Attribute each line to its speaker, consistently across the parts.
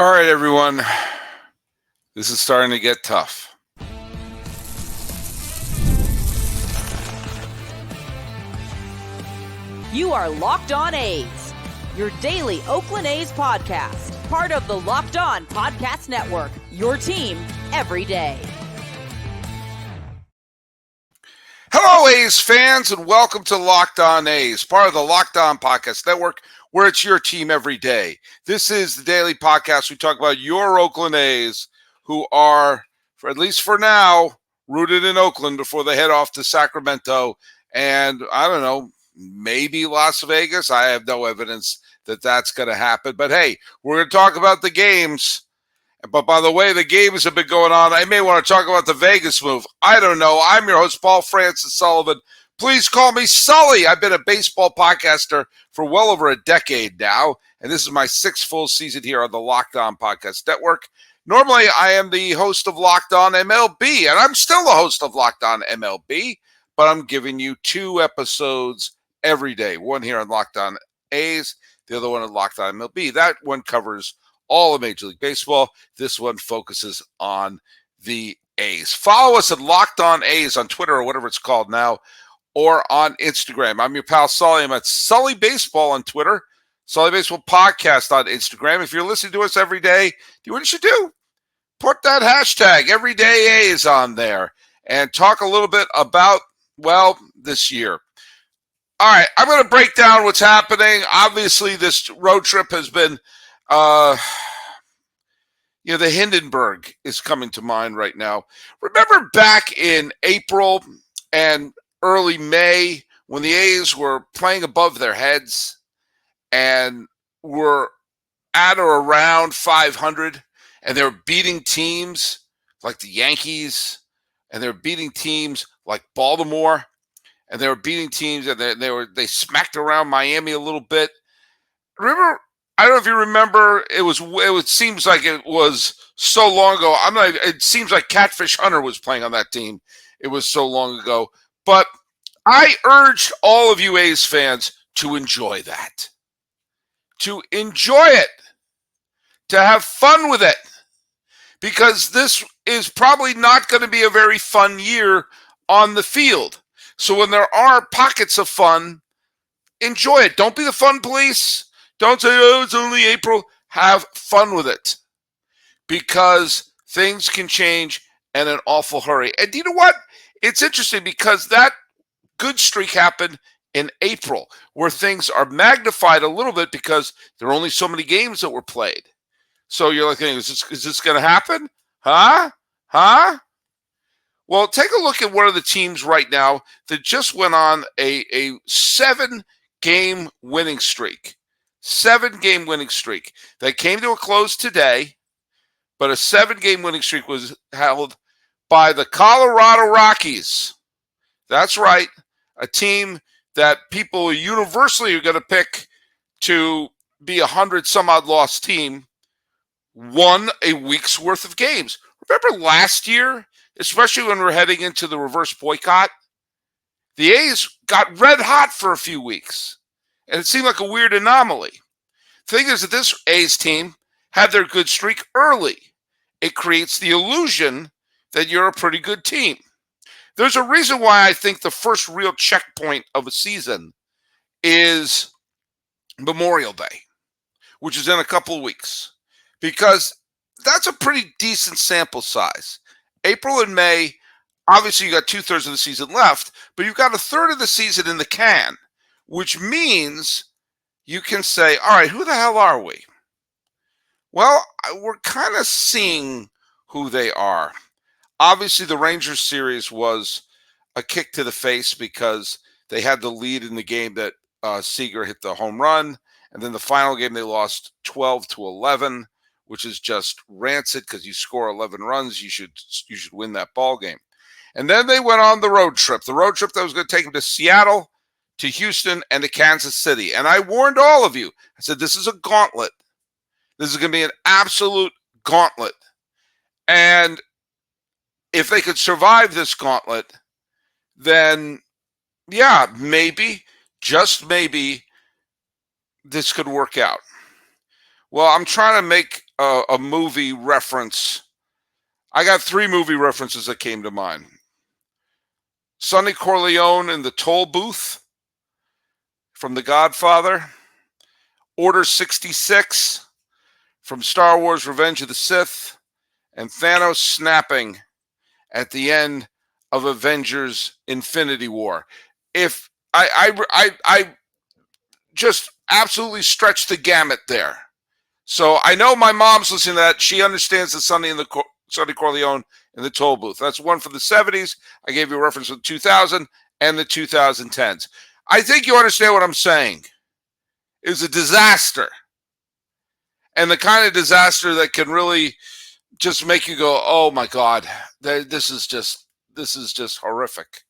Speaker 1: All right, everyone. This is starting to get tough.
Speaker 2: You are Locked On A's, your daily Oakland A's podcast, part of the Locked On Podcast Network, your team every day.
Speaker 1: Hello, A's fans, and welcome to Locked On A's, part of the Locked On Podcast Network, where it's your team every day. This is the daily podcast. We talk about your Oakland A's who are, at least for now, rooted in Oakland before they head off to Sacramento and, I don't know, maybe Las Vegas. I have no evidence that that's going to happen. But, hey, we're going to talk about the games. But by the way, the games have been going on. I may want to talk about the Vegas move. I don't know. I'm your host, Paul Francis Sullivan. Please call me Sully. I've been a baseball podcaster for well over a decade now, and this is my sixth full season here on the Locked On Podcast Network. Normally, I am the host of Locked On MLB, and I'm still the host of Locked On MLB, but I'm giving you 2 episodes every day. One here on Locked On A's, the other one on Locked On MLB. That one covers all of Major League Baseball. This one focuses on the A's. Follow us at Locked On A's on Twitter or whatever it's called now, or on Instagram. I'm your pal Sully. I'm at Sully Baseball on Twitter, Sully Baseball Podcast on Instagram. If you're listening to us every day, do you know what you should do? Put that hashtag Everyday A's on there and talk a little bit about, well, this year. All right, I'm going to break down what's happening. Obviously, this road trip has been the Hindenburg is coming to mind right now. Remember back in April and early May when the A's were playing above their heads and were at or around 500, and they were beating teams like the Yankees, and they were beating teams like Baltimore, and they were beating teams, and they smacked around Miami a little bit. Remember? I don't know if you remember. It seems like it was so long ago. It seems like Catfish Hunter was playing on that team. It was so long ago. But I urge all of you A's fans to enjoy that, to enjoy it, to have fun with it, because this is probably not going to be a very fun year on the field. So when there are pockets of fun, enjoy it. Don't be the fun police. Don't say, oh, it's only April. Have fun with it, because things can change in an awful hurry. And you know what? It's interesting because that good streak happened in April, where things are magnified a little bit because there are only so many games that were played. So you're like, is this going to happen? Huh? Well, take a look at one of the teams right now that just went on a 7-game winning streak. 7-game winning streak that came to a close today, but a 7-game winning streak was held by the Colorado Rockies. That's right, a team that people universally are going to pick to be a 100-some-odd loss team, won a week's worth of games. Remember last year, especially when we're heading into the reverse boycott, the A's got red hot for a few weeks, and it seemed like a weird anomaly. The thing is that this A's team had their good streak early. It creates the illusion that you're a pretty good team. There's a reason why I think the first real checkpoint of a season is Memorial Day, which is in a couple of weeks, because that's a pretty decent sample size. April and May, obviously you got 2/3 of the season left, but you've got 1/3 of the season in the can, which means you can say, all right, who the hell are we? Well, we're kind of seeing who they are. Obviously, the Rangers series was a kick to the face because they had the lead in the game that Seager hit the home run. And then the final game, they lost 12-11, which is just rancid because you score 11 runs, you should win that ball game. And then they went on the road trip that was going to take them to Seattle, to Houston, and to Kansas City. And I warned all of you. I said, this is a gauntlet. This is going to be an absolute gauntlet. And if they could survive this gauntlet, then, yeah, maybe, just maybe, this could work out. Well, I'm trying to make a movie reference. I got 3 movie references that came to mind. Sonny Corleone in the toll booth from The Godfather. Order 66 from Star Wars Revenge of the Sith. And Thanos snapping at the end of Avengers Infinity War. If I just absolutely stretched the gamut there. So I know my mom's listening to that. She understands the Sonny Corleone in the toll booth. That's one from the 70s. I gave you a reference with 2000 and the 2010s. I think you understand what I'm saying. It was a disaster. And the kind of disaster that can really just make you go, oh my God, this is just horrific.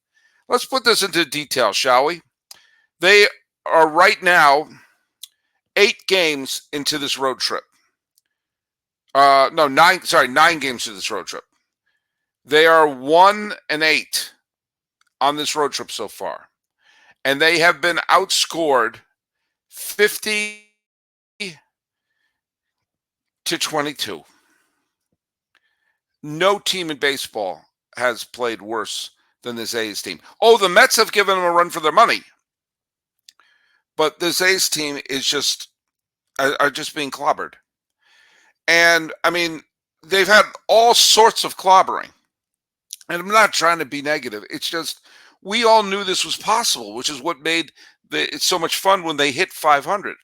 Speaker 1: Let's put this into detail, shall we? They are right now 8 games into this road trip. 9 games to this road trip. They are 1-8 on this road trip so far. And they have been outscored 50-22. No team in baseball has played worse than this A's team. Oh, the Mets have given them a run for their money. But this A's team is are just being clobbered. And, I mean, they've had all sorts of clobbering. And I'm not trying to be negative. It's just we all knew this was possible, which is what made it so much fun when they hit 500.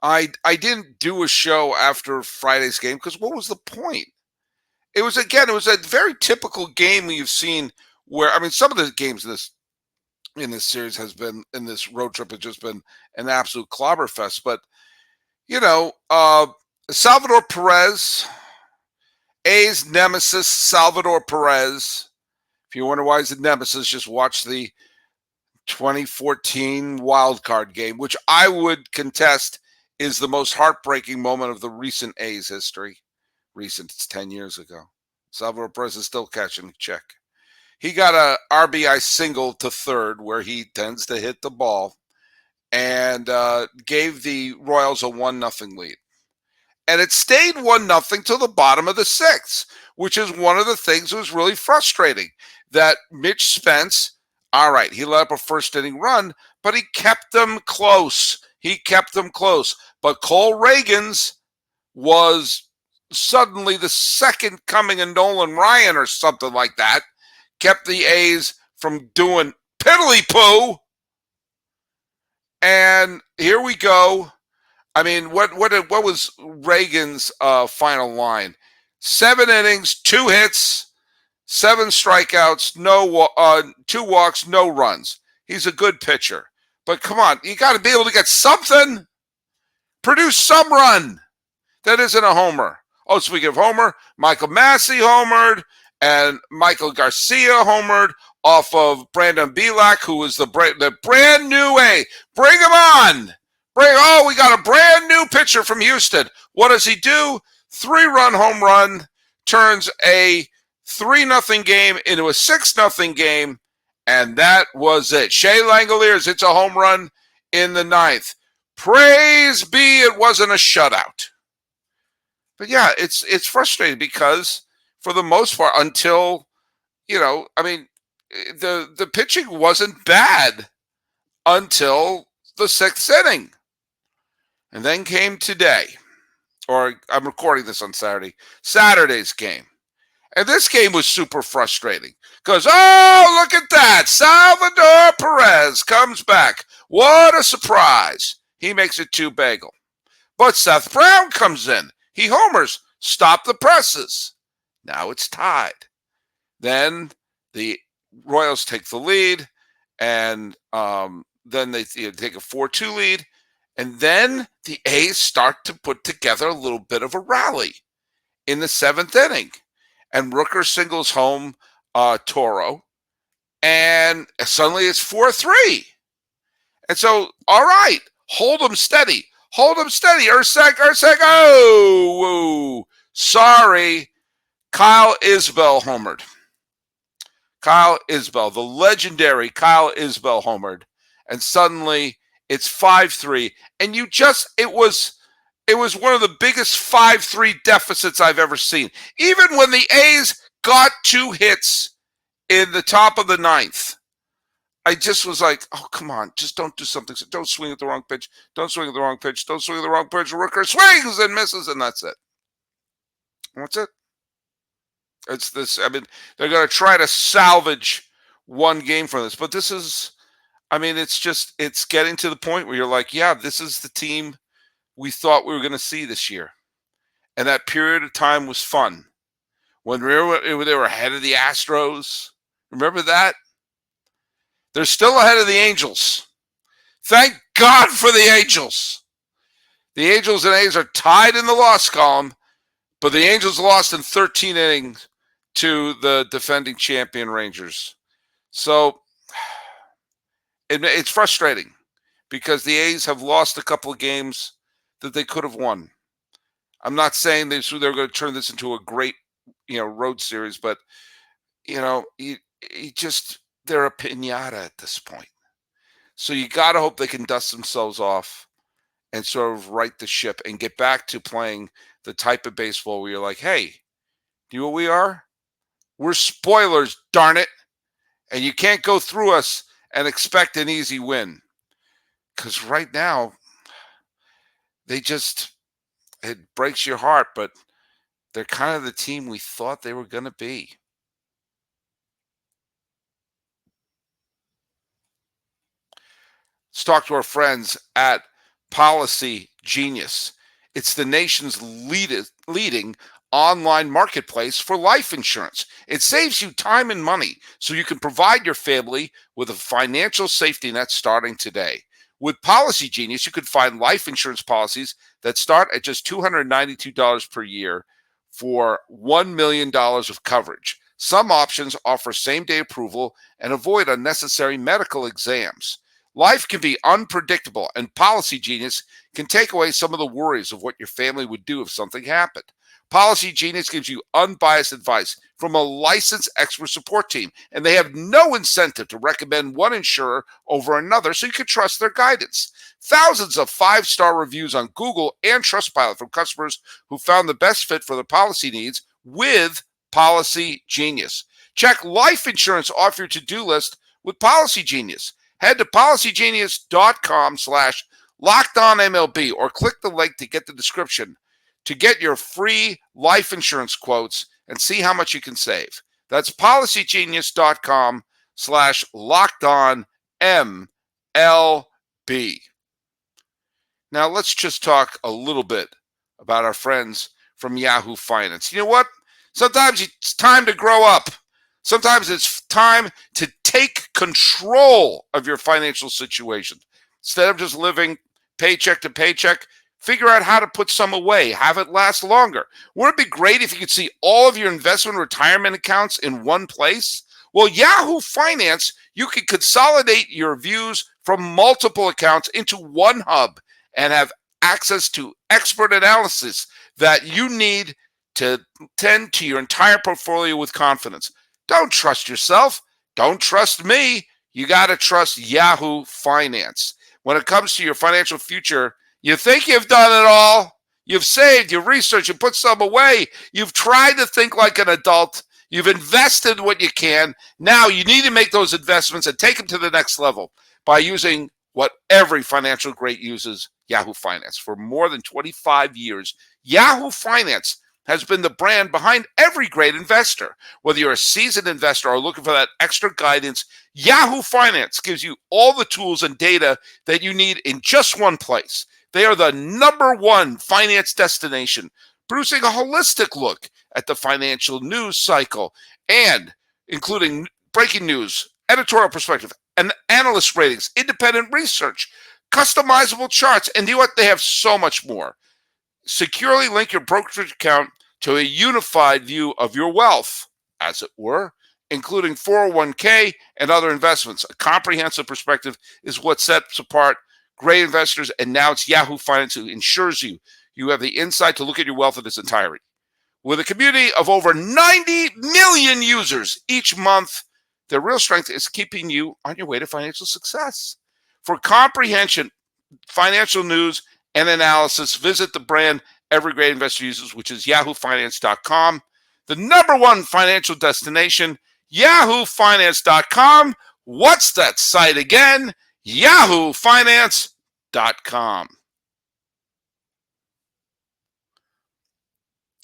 Speaker 1: I didn't do a show after Friday's game because what was the point? It was a very typical game you've seen where, I mean, some of the games in this series in this road trip has just been an absolute clobber fest. But, Salvador Perez, A's nemesis, Salvador Perez. If you wonder why he's a nemesis, just watch the 2014 wild card game, which I would contest is the most heartbreaking moment of the recent A's history. Recent, it's 10 years ago. Salvador Perez is still catching a check. He got a RBI single to third where he tends to hit the ball and gave the Royals a 1-0 lead. And it stayed 1-0 till the bottom of the 6th, which is one of the things that was really frustrating. That Mitch Spence, all right, he let up a first inning run, but he kept them close. But Cole Reagans was suddenly the second coming of Nolan Ryan or something like that. Kept the A's from doing piddly-poo. And here we go. I mean, what was Reagan's final line? 7 innings, 2 hits, 7 strikeouts, 2 walks, no runs. He's a good pitcher. But come on, you got to be able to get something. Produce some run. That isn't a homer. Oh, speaking of homer, Michael Massey homered, and Michael Garcia homered off of Brandon Bielak, who was the brand new A. Bring him on. We got a brand new pitcher from Houston. What does he do? 3-run home run, turns a 3-0 game into a 6-0 game, and that was it. Shea Langoliers hits a home run in the 9th. Praise be it wasn't a shutout. But yeah, it's frustrating because for the most part, until, the pitching wasn't bad until the 6th inning. And then came today, or I'm recording this on Saturday's game. And this game was super frustrating because, oh, look at that. Salvador Perez comes back. What a surprise. He makes it 2-bagel. But Seth Brown comes in. He homers. Stop the presses. Now it's tied. Then the Royals take the lead, and then they take a 4-2 lead. And then the A's start to put together a little bit of a rally in the 7th inning. And Rooker singles home Toro. And suddenly it's 4-3. And so, all right, hold them steady. Ursack. Oh, sorry. Kyle Isbell homered. The legendary Kyle Isbell homered. And suddenly it's 5-3. And it was It was one of the biggest 5-3 deficits I've ever seen. Even when the A's got 2 hits in the top of the 9th, I just was like, oh, come on, just don't do something. Don't swing at the wrong pitch. Don't swing at the wrong pitch. Don't swing at the wrong pitch. Rooker swings and misses, and that's it. That's it. It's this. I mean, they're going to try to salvage one game from this, but this is, I mean, it's getting to the point where you're like, yeah, this is the team we thought we were going to see this year. And that period of time was fun. When they were ahead of the Astros. Remember that? They're still ahead of the Angels. Thank God for the Angels. The Angels and A's are tied in the loss column, but the Angels lost in 13 innings to the defending champion Rangers. So it's frustrating because the A's have lost a couple of games that they could have won. I'm not saying they're going to turn this into a great, road series, but they're a piñata at this point. So you got to hope they can dust themselves off and sort of right the ship and get back to playing the type of baseball where you're like, hey, do you know what we are? We're spoilers, darn it. And you can't go through us and expect an easy win. Because right now, it breaks your heart, but they're kind of the team we thought they were going to be. Let's talk to our friends at Policygenius. It's the nation's leading online marketplace for life insurance. It saves you time and money so you can provide your family with a financial safety net starting today. With Policygenius, you can find life insurance policies that start at just $292 per year for $1 million of coverage. Some options offer same-day approval and avoid unnecessary medical exams. Life can be unpredictable, and Policygenius can take away some of the worries of what your family would do if something happened. Policygenius gives you unbiased advice from a licensed expert support team, and they have no incentive to recommend one insurer over another, so you can trust their guidance. Thousands of 5-star reviews on Google and Trustpilot from customers who found the best fit for their policy needs with Policygenius. Check life insurance off your to-do list with Policygenius. Head to policygenius.com/LockedOnMLB or click the link to get the description to get your free life insurance quotes and see how much you can save. That's policygenius.com/LockedOnMLB. Now let's just talk a little bit about our friends from Yahoo Finance. You know what? Sometimes it's time to grow up. Sometimes it's time to take control of your financial situation. Instead of just living paycheck to paycheck, figure out how to put some away, have it last longer. Wouldn't it be great if you could see all of your investment retirement accounts in one place? Well, Yahoo Finance, you can consolidate your views from multiple accounts into one hub and have access to expert analysis that you need to tend to your entire portfolio with confidence. Don't trust yourself. Don't trust me. You got to trust Yahoo Finance. When it comes to your financial future, you think you've done it all. You've saved, you've researched, you put some away. You've tried to think like an adult. You've invested what you can. Now you need to make those investments and take them to the next level by using what every financial great uses, Yahoo Finance. For more than 25 years, Yahoo Finance has been the brand behind every great investor. Whether you're a seasoned investor or looking for that extra guidance, Yahoo Finance gives you all the tools and data that you need in just one place. They are the #1 finance destination, producing a holistic look at the financial news cycle and including breaking news, editorial perspective, and analyst ratings, independent research, customizable charts, and you know what? They have so much more. Securely link your brokerage account to a unified view of your wealth, as it were, including 401k and other investments. A comprehensive perspective is what sets apart great investors, and now it's Yahoo Finance who ensures you have the insight to look at your wealth in its entirety. With a community of over 90 million users each month, their real strength is keeping you on your way to financial success. For comprehension, financial news, and analysis. Visit the brand every great investor uses, which is yahoofinance.com. The number one financial destination, yahoofinance.com. What's that site again? yahoofinance.com.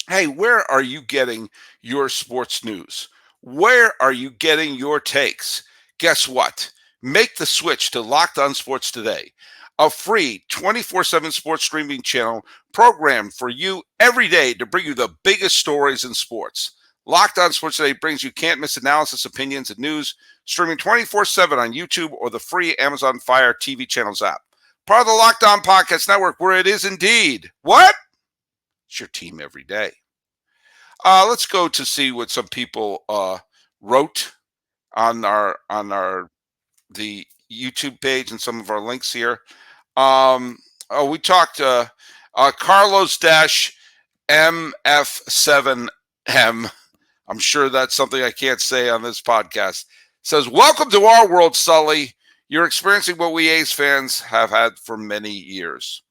Speaker 1: Hey, where are you getting your sports news? Where are you getting your takes? Guess what? Make the switch to Locked On Sports today, a free 24/7 sports streaming channel programmed for you every day to bring you the biggest stories in sports. Locked On Sports Today brings you can't-miss analysis, opinions, and news, streaming 24/7 on YouTube or the free Amazon Fire TV channels app. Part of the Locked On Podcast Network, where it is indeed, what? It's your team every day. Let's go to see what some people wrote on the YouTube page and some of our links here. We talked Carlos-MF7M. I'm sure that's something I can't say on this podcast. Says, welcome to our world, Sully. You're experiencing what we A's fans have had for many years.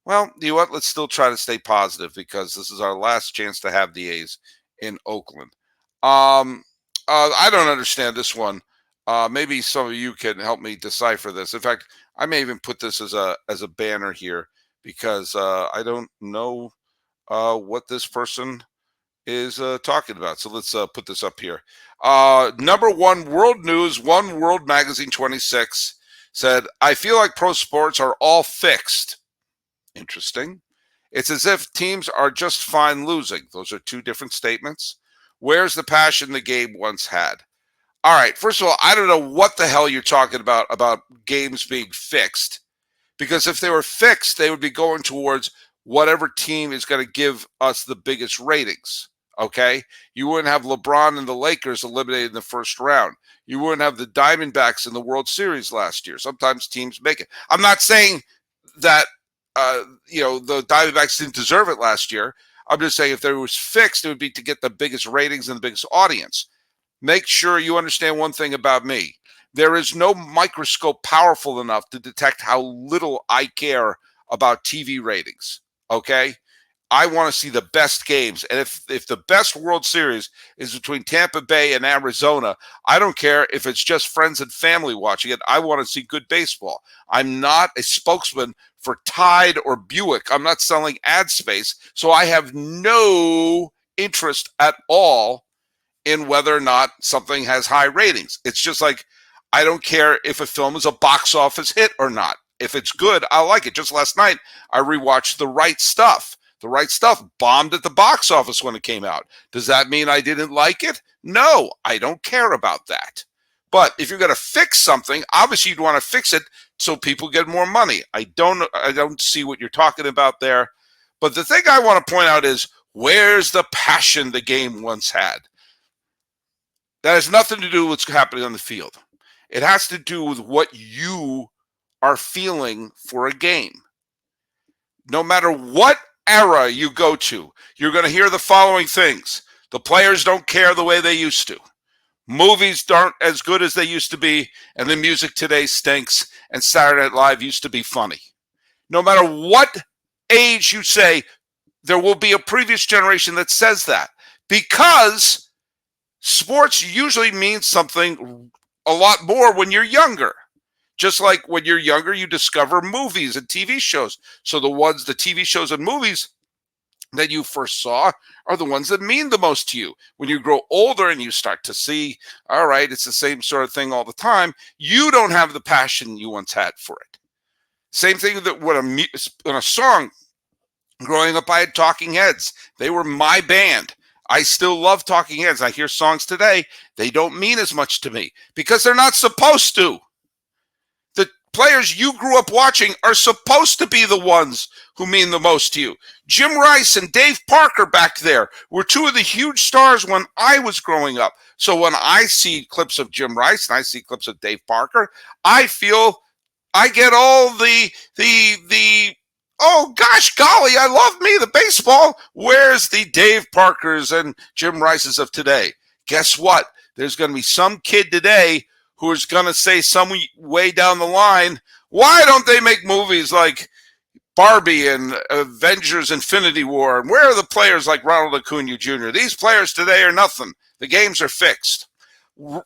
Speaker 1: Well, you know what? Let's still try to stay positive because this is our last chance to have the A's in Oakland. I don't understand this one. Maybe some of you can help me decipher this. In fact, I may even put this as a banner here because I don't know what this person is talking about. So let's put this up here. Number one, World News, One World Magazine 26 said, I feel like pro sports are all fixed. Interesting. It's as if teams are just fine losing. Those are two different statements. Where's the passion the game once had? All right. First of all, I don't know what the hell you're talking about games being fixed. Because if they were fixed, they would be going towards whatever team is going to give us the biggest ratings. Okay? You wouldn't have LeBron and the Lakers eliminated in the first round. You wouldn't have the Diamondbacks in the World Series last year. Sometimes teams make it. I'm not saying that the Diamondbacks didn't deserve it last year. I'm just saying if there was fixed, it would be to get the biggest ratings and the biggest audience. Make sure you understand one thing about me. There is no microscope powerful enough to detect how little I care about TV ratings, okay? I want to see the best games. And if the best World Series is between Tampa Bay and Arizona, I don't care if it's just friends and family watching it. I want to see good baseball. I'm not a spokesman for Tide or Buick. I'm not selling ad space. So I have no interest at all in whether or not something has high ratings. It's just like, I don't care if a film is a box office hit or not. If it's good, I like it. Just last night, I rewatched The Right Stuff. The Right Stuff bombed at the box office when it came out. Does that mean I didn't like it? No, I don't care about that. But if you're going to fix something, obviously you'd want to fix it so people get more money. I don't see what you're talking about there. But the thing I want to point out is, where's the passion the game once had? That has nothing to do with what's happening on the field. It has to do with what you are feeling for a game. No matter what era you go to, you're going to hear the following things. The players don't care the way they used to. Movies aren't as good as they used to be, and the music today stinks, and Saturday Night Live used to be funny. No matter what age you say, there will be a previous generation that says that, because sports usually means something a lot more when you're younger. Just like when you're younger, you discover movies and TV shows. So the TV shows and movies that you first saw are the ones that mean the most to you. When you grow older and you start to see, all right, it's the same sort of thing all the time, you don't have the passion you once had for it. Same thing that when a song, growing up, I had Talking Heads. They were my band. I still love Talking Heads. I hear songs today. They don't mean as much to me because they're not supposed to. The players you grew up watching are supposed to be the ones who mean the most to you. Jim Rice and Dave Parker back there were two of the huge stars when I was growing up. So when I see clips of Jim Rice and I see clips of Dave Parker, I feel I get all the oh, gosh, golly, I love me, the baseball. Where's the Dave Parkers and Jim Rices of today? Guess what? There's going to be some kid today who is going to say some way down the line, why don't they make movies like Barbie and Avengers Infinity War. And where are the players like Ronald Acuna Jr.? These players today are nothing. The games are fixed.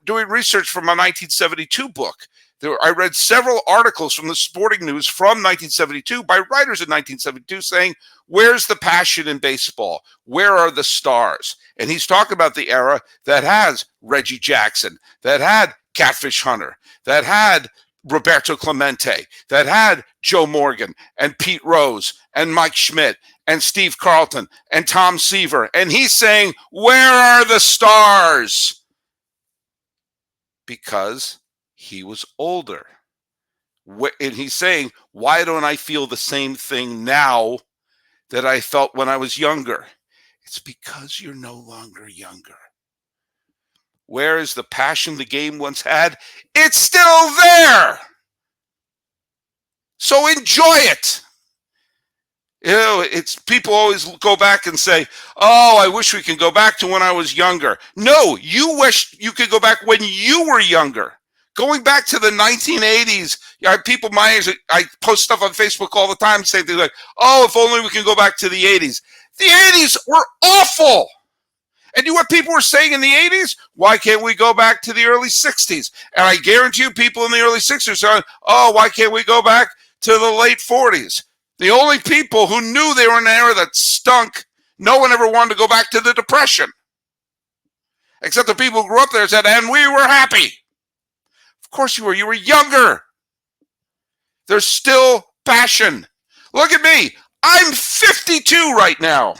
Speaker 1: Doing research from my 1972 book, I read several articles from the Sporting News from 1972 by writers in 1972 saying, where's the passion in baseball? Where are the stars? And he's talking about the era that has Reggie Jackson, that had Catfish Hunter, that had Roberto Clemente, that had Joe Morgan and Pete Rose and Mike Schmidt and Steve Carlton and Tom Seaver. And he's saying, where are the stars? Because he was older. And he's saying, why don't I feel the same thing now that I felt when I was younger? It's because you're no longer younger. Where is the passion the game once had? It's still there. So enjoy it. You know, it's people always go back and say, oh, I wish we could go back to when I was younger. No, you wish you could go back when you were younger. Going back to the 1980s, people my age, I post stuff on Facebook all the time saying things like, oh, if only we can go back to the 80s. The 80s were awful. And you know what people were saying in the 80s? Why can't we go back to the early 60s? And I guarantee you people in the early 60s are saying, oh, why can't we go back to the late 40s? The only people who knew they were in an era that stunk, no one ever wanted to go back to the Depression. Except the people who grew up there and said, and we were happy. Of course you were. You were younger. There's still passion. Look at me. I'm 52 right now.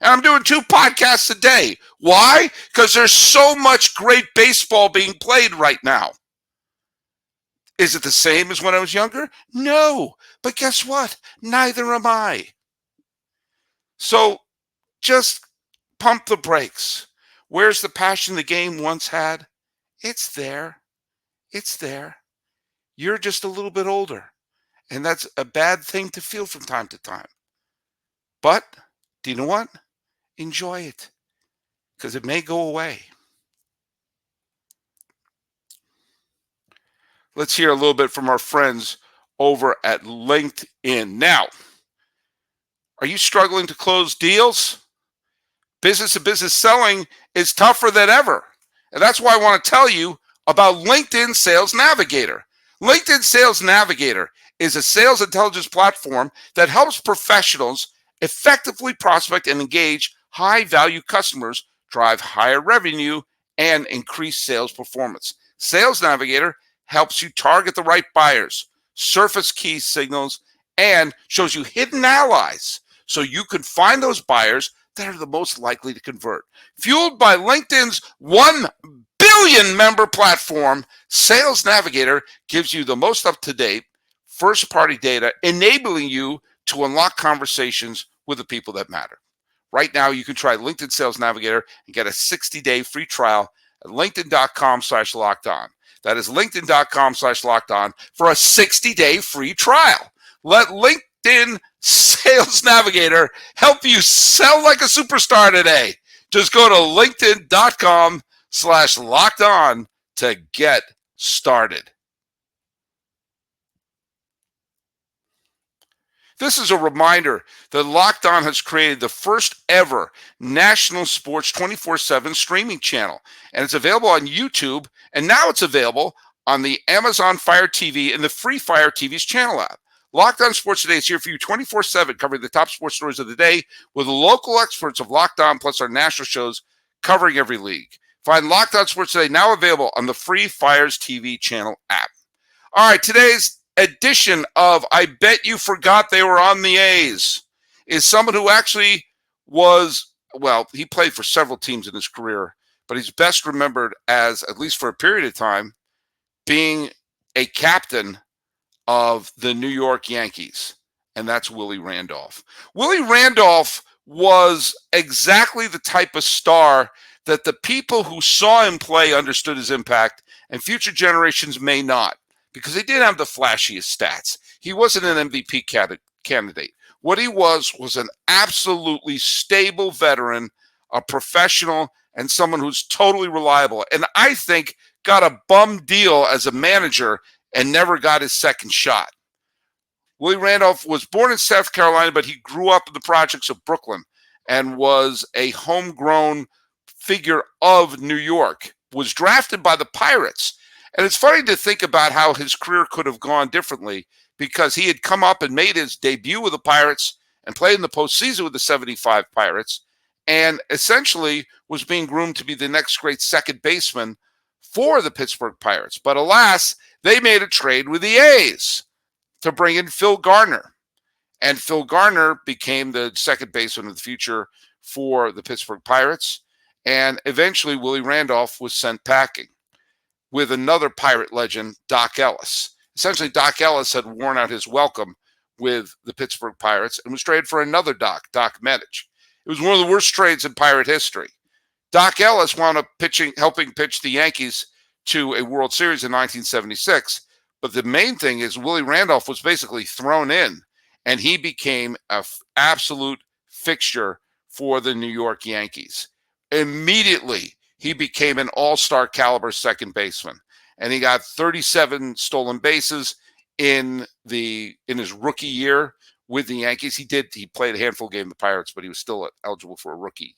Speaker 1: And I'm doing 2 podcasts a day. Why? Because there's so much great baseball being played right now. Is it the same as when I was younger? No. But guess what? Neither am I. So just pump the brakes. Where's the passion the game once had? It's there. It's there. You're just a little bit older. And that's a bad thing to feel from time to time. But do you know what? Enjoy it. Because it may go away. Let's hear a little bit from our friends over at LinkedIn. Now, are you struggling to close deals? Business-to-business selling is tougher than ever. And that's why I want to tell you about LinkedIn Sales Navigator. LinkedIn Sales Navigator is a sales intelligence platform that helps professionals effectively prospect and engage high-value customers, drive higher revenue, and increase sales performance. Sales Navigator helps you target the right buyers, surface key signals, and shows you hidden allies so you can find those buyers that are the most likely to convert. Fueled by LinkedIn's 1 billion member platform, Sales Navigator gives you the most up-to-date first-party data, enabling you to unlock conversations with the people that matter. Right now, you can try LinkedIn Sales Navigator and get a 60-day free trial at linkedin.com/lockedon. That is linkedin.com/lockedon for a 60-day free trial. Let LinkedIn Sales Navigator help you sell like a superstar today. Just go to linkedin.com/lockedon to get started. This is a reminder that Locked On has created the first ever national sports 24/7 streaming channel. And it's available on YouTube, and now it's available on the Amazon Fire TV and the free Fire TV's channel app. Locked On Sports Today is here for you 24/7, covering the top sports stories of the day with local experts of Locked On, plus our national shows covering every league. Find Locked On Sports Today now available on the free Fire's TV channel app. All right, today's edition of I Bet You Forgot They Were on the A's is someone who actually was, well, he played for several teams in his career, but he's best remembered as, at least for a period of time, being a captain of the New York Yankees, and that's Willie Randolph. Willie Randolph was exactly the type of star that the people who saw him play understood his impact, and future generations may not, because he didn't have the flashiest stats. He wasn't an MVP candidate. What he was an absolutely stable veteran, a professional, and someone who's totally reliable. And I think got a bum deal as a manager and never got his second shot. Willie Randolph was born in South Carolina, but he grew up in the projects of Brooklyn and was a homegrown figure of New York, was drafted by the Pirates. And it's funny to think about how his career could have gone differently, because he had come up and made his debut with the Pirates and played in the postseason with the 75 Pirates, and essentially was being groomed to be the next great second baseman for the Pittsburgh Pirates. But alas, they made a trade with the A's to bring in Phil Garner. And Phil Garner became the second baseman of the future for the Pittsburgh Pirates. And eventually Willie Randolph was sent packing with another Pirate legend, Doc Ellis. Essentially, Doc Ellis had worn out his welcome with the Pittsburgh Pirates and was traded for another Doc Medich. It was one of the worst trades in Pirate history. Doc Ellis wound up helping pitch the Yankees to a World Series in 1976. But the main thing is Willie Randolph was basically thrown in, and he became an absolute fixture for the New York Yankees. Immediately, he became an all-star caliber second baseman, and he got 37 stolen bases in his rookie year with the Yankees. He played a handful of games with the Pirates, but he was still eligible for a rookie.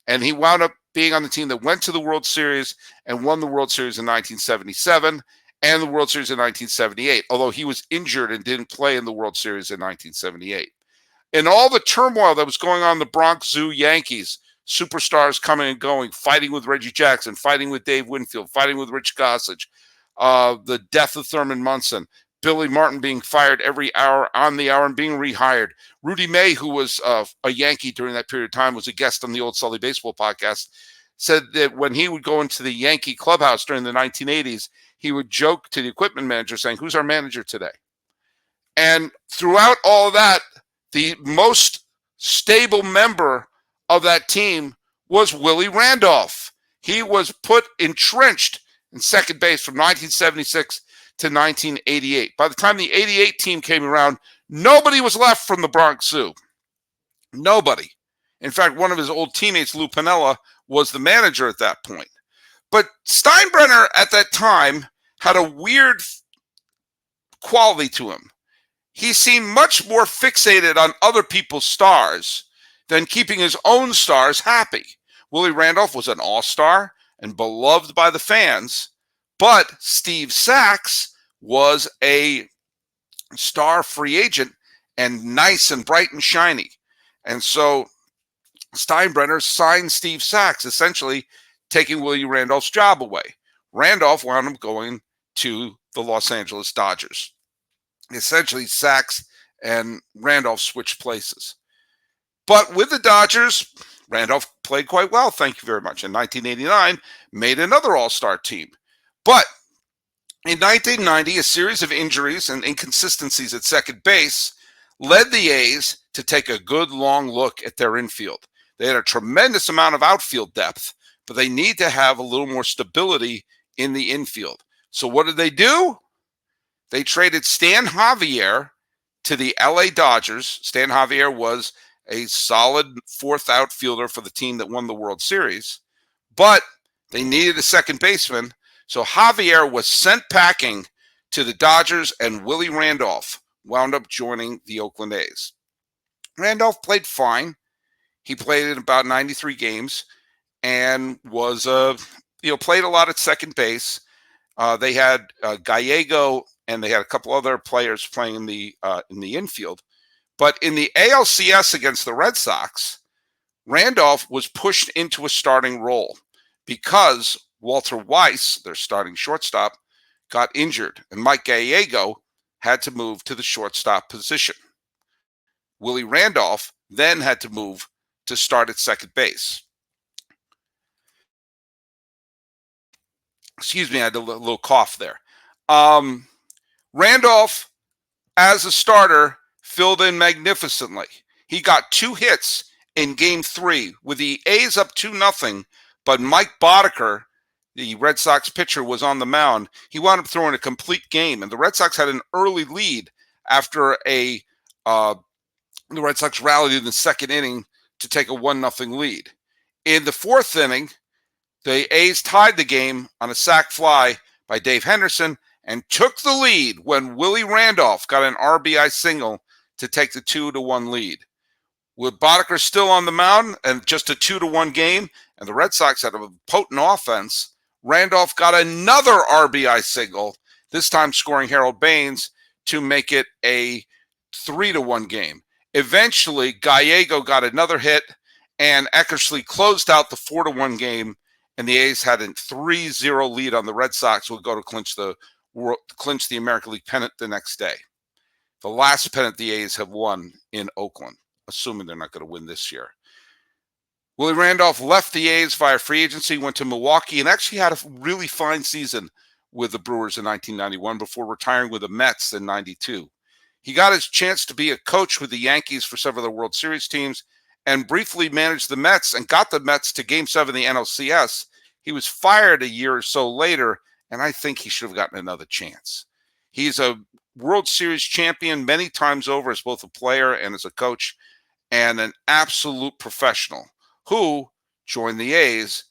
Speaker 1: And he wound up being on the team that went to the World Series and won the World Series in 1977 and the World Series in 1978, although he was injured and didn't play in the World Series in 1978. In all the turmoil that was going on in the Bronx Zoo Yankees, superstars coming and going, fighting with Reggie Jackson, fighting with Dave Winfield, fighting with Rich Gossage, the death of Thurman Munson, Billy Martin being fired every hour on the hour and being rehired. Rudy May, who was a Yankee during that period of time, was a guest on the Old Sully Baseball podcast, said that when he would go into the Yankee clubhouse during the 1980s, he would joke to the equipment manager saying, "Who's our manager today?" And throughout all of that, the most stable member of that team was Willie Randolph. He was entrenched in second base from 1976 to 1988. By the time the 88 team came around, nobody was left from the Bronx Zoo. Nobody. In fact, one of his old teammates, Lou Piniella, was the manager at that point. But Steinbrenner at that time had a weird quality to him. He seemed much more fixated on other people's stars than keeping his own stars happy. Willie Randolph was an all-star and beloved by the fans, but Steve Sax was a star free agent and nice and bright and shiny. And so Steinbrenner signed Steve Sax, essentially taking Willie Randolph's job away. Randolph wound up going to the Los Angeles Dodgers. Essentially, Sax and Randolph switched places. But with the Dodgers, Randolph played quite well, thank you very much. In 1989, made another all-star team. But in 1990, a series of injuries and inconsistencies at second base led the A's to take a good long look at their infield. They had a tremendous amount of outfield depth, but they need to have a little more stability in the infield. So what did they do? They traded Stan Javier to the LA Dodgers. Stan Javier was a solid fourth outfielder for the team that won the World Series, but they needed a second baseman. So Javier was sent packing to the Dodgers, and Willie Randolph wound up joining the Oakland A's. Randolph played fine. He played in about 93 games and was played a lot at second base. They had Gallego, and they had a couple other players playing in the infield. But in the ALCS against the Red Sox, Randolph was pushed into a starting role because Walter Weiss, their starting shortstop, got injured, and Mike Gallego had to move to the shortstop position. Willie Randolph then had to move to start at second base. Excuse me, I had a little cough there. Randolph, as a starter, filled in magnificently. He got 2 hits in Game 3 with the A's up 2-0, but Mike Boddicker, the Red Sox pitcher, was on the mound. He wound up throwing a complete game, and the Red Sox had an early lead after the Red Sox rallied in the second inning to take a 1-0 lead. In the 4th inning, the A's tied the game on a sac fly by Dave Henderson, and took the lead when Willie Randolph got an RBI single to take the 2-1 lead. With Boddicker still on the mound and just a 2-1 game, and the Red Sox had a potent offense, Randolph got another RBI single, this time scoring Harold Baines to make it a 3-1 game. Eventually, Gallego got another hit, and Eckersley closed out the 4-1 game, and the A's had a 3-0 lead on the Red Sox, will go to clinch the American League pennant the next day. The last pennant the A's have won in Oakland, assuming they're not going to win this year. Willie Randolph left the A's via free agency, went to Milwaukee, and actually had a really fine season with the Brewers in 1991 before retiring with the Mets in 92. He got his chance to be a coach with the Yankees for several of the World Series teams and briefly managed the Mets and got the Mets to Game 7 of the NLCS. He was fired a year or so later, and I think he should have gotten another chance. He's a World Series champion many times over as both a player and as a coach, and an absolute professional who joined the A's,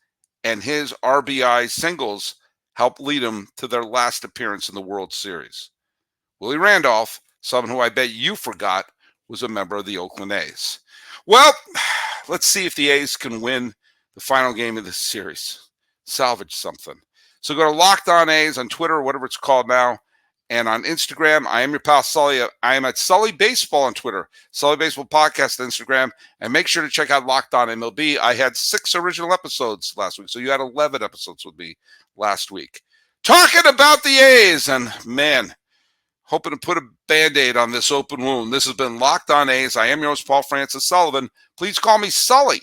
Speaker 1: and his RBI singles helped lead him to their last appearance in the World Series. Willie Randolph, someone who I bet you forgot, was a member of the Oakland A's. Well, let's see if the A's can win the final game of this series. Salvage something. So go to Locked On A's on Twitter, or whatever it's called now. And on Instagram, I am your pal Sully. I am at Sully Baseball on Twitter, Sully Baseball Podcast on Instagram. And make sure to check out Locked On MLB. I had 6 original episodes last week, so you had 11 episodes with me last week. Talking about the A's, and man, hoping to put a Band-Aid on this open wound. This has been Locked On A's. I am your host, Paul Francis Sullivan. Please call me Sully.